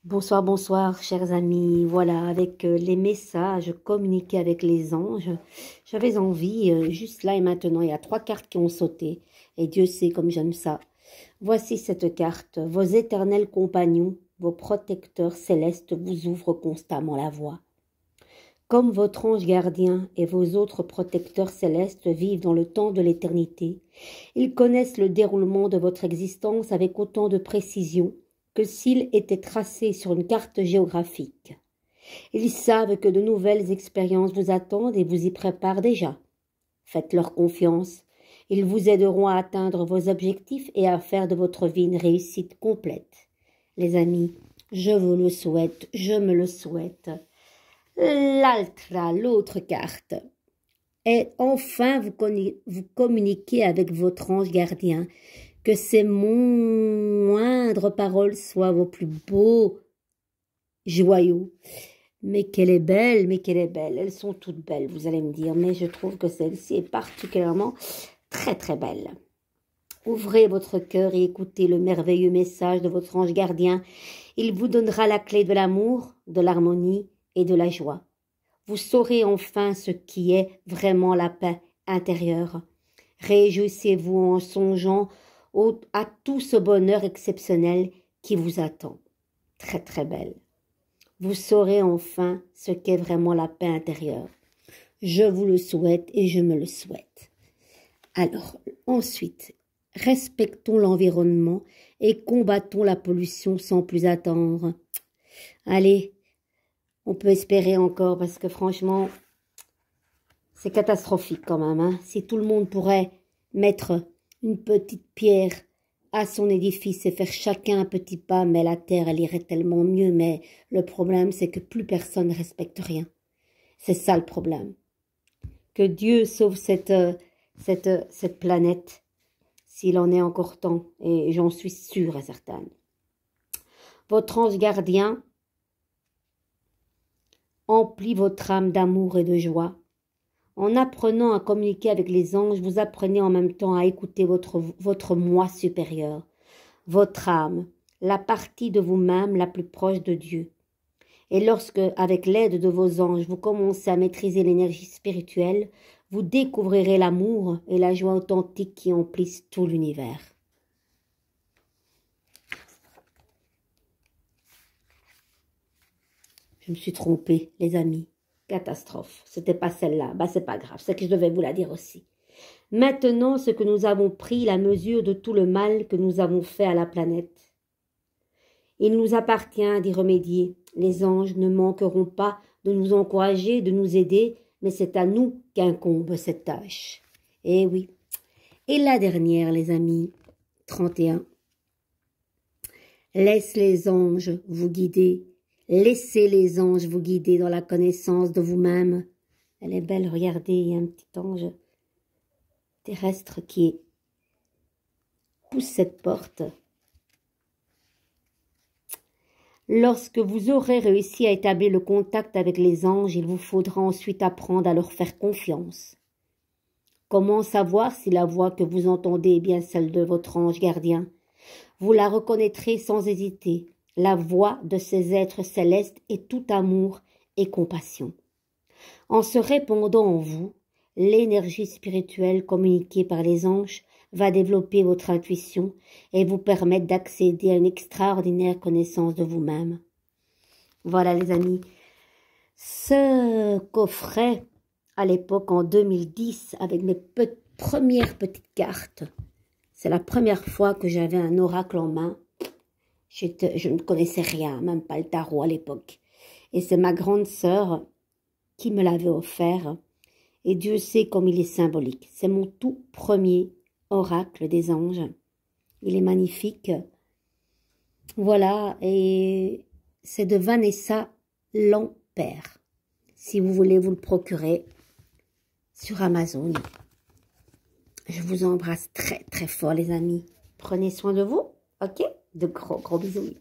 Bonsoir, bonsoir, chers amis. Voilà, avec les messages communiqués avec les anges, j'avais envie, juste là et maintenant, il y a 3 cartes qui ont sauté. Et Dieu sait comme j'aime ça. Voici cette carte. Vos éternels compagnons, vos protecteurs célestes vous ouvrent constamment la voie. Comme votre ange gardien et vos autres protecteurs célestes vivent dans le temps de l'éternité, ils connaissent le déroulement de votre existence avec autant de précision que s'il était tracé sur une carte géographique. Ils savent que de nouvelles expériences vous attendent et vous y préparent déjà. Faites-leur confiance. Ils vous aideront à atteindre vos objectifs et à faire de votre vie une réussite complète. Les amis, je vous le souhaite, je me le souhaite. L'autre carte. Et enfin, vous communiquez avec votre ange gardien. Que ces moindres paroles soient vos plus beaux joyaux. Mais qu'elle est belle, mais qu'elle est belle. Elles sont toutes belles, vous allez me dire. Mais je trouve que celle-ci est particulièrement très, très belle. Ouvrez votre cœur et écoutez le merveilleux message de votre ange gardien. Il vous donnera la clé de l'amour, de l'harmonie et de la joie. Vous saurez enfin ce qui est vraiment la paix intérieure. Réjouissez-vous en songeant à tout ce bonheur exceptionnel qui vous attend. Très très belle. Vous saurez enfin ce qu'est vraiment la paix intérieure. Je vous le souhaite et je me le souhaite. Alors, ensuite, respectons l'environnement et combattons la pollution sans plus attendre. Allez, on peut espérer encore parce que franchement, c'est catastrophique quand même. Hein. Si tout le monde pourrait mettre une petite pierre à son édifice et faire chacun un petit pas, mais la terre, elle irait tellement mieux. Mais le problème, c'est que plus personne ne respecte rien. C'est ça le problème. Que Dieu sauve cette planète, s'il en est encore temps, et j'en suis sûre et certaine. Votre ange gardien emplit votre âme d'amour et de joie. En apprenant à communiquer avec les anges, vous apprenez en même temps à écouter votre moi supérieur, votre âme, la partie de vous-même la plus proche de Dieu. Et lorsque, avec l'aide de vos anges, vous commencez à maîtriser l'énergie spirituelle, vous découvrirez l'amour et la joie authentique qui emplissent tout l'univers. Je me suis trompée, les amis. Catastrophe. C'était pas celle-là. Bah, c'est pas grave. C'est que je devais vous la dire aussi. Maintenant, ce que nous avons pris la mesure de tout le mal que nous avons fait à la planète. Il nous appartient d'y remédier. Les anges ne manqueront pas de nous encourager, de nous aider, mais c'est à nous qu'incombe cette tâche. Eh oui. Et la dernière, les amis, 31. Laisse les anges vous guider. Laissez les anges vous guider dans la connaissance de vous-même. Elle est belle, regardez, il y a un petit ange terrestre qui pousse cette porte. Lorsque vous aurez réussi à établir le contact avec les anges, il vous faudra ensuite apprendre à leur faire confiance. Comment savoir si la voix que vous entendez est bien celle de votre ange gardien? Vous la reconnaîtrez sans hésiter. La voix de ces êtres célestes est tout amour et compassion. En se répandant en vous, l'énergie spirituelle communiquée par les anges va développer votre intuition et vous permettre d'accéder à une extraordinaire connaissance de vous-même. Voilà les amis, ce coffret à l'époque en 2010 avec mes premières petites cartes, c'est la première fois que j'avais un oracle en main. Je ne connaissais rien, même pas le tarot à l'époque. Et c'est ma grande sœur qui me l'avait offert. Et Dieu sait comme il est symbolique. C'est mon tout premier oracle des anges. Il est magnifique. Voilà, et c'est de Vanessa Lampert. Si vous voulez vous le procurer sur Amazon. Je vous embrasse très très fort les amis. Prenez soin de vous, ok? De gros bisous.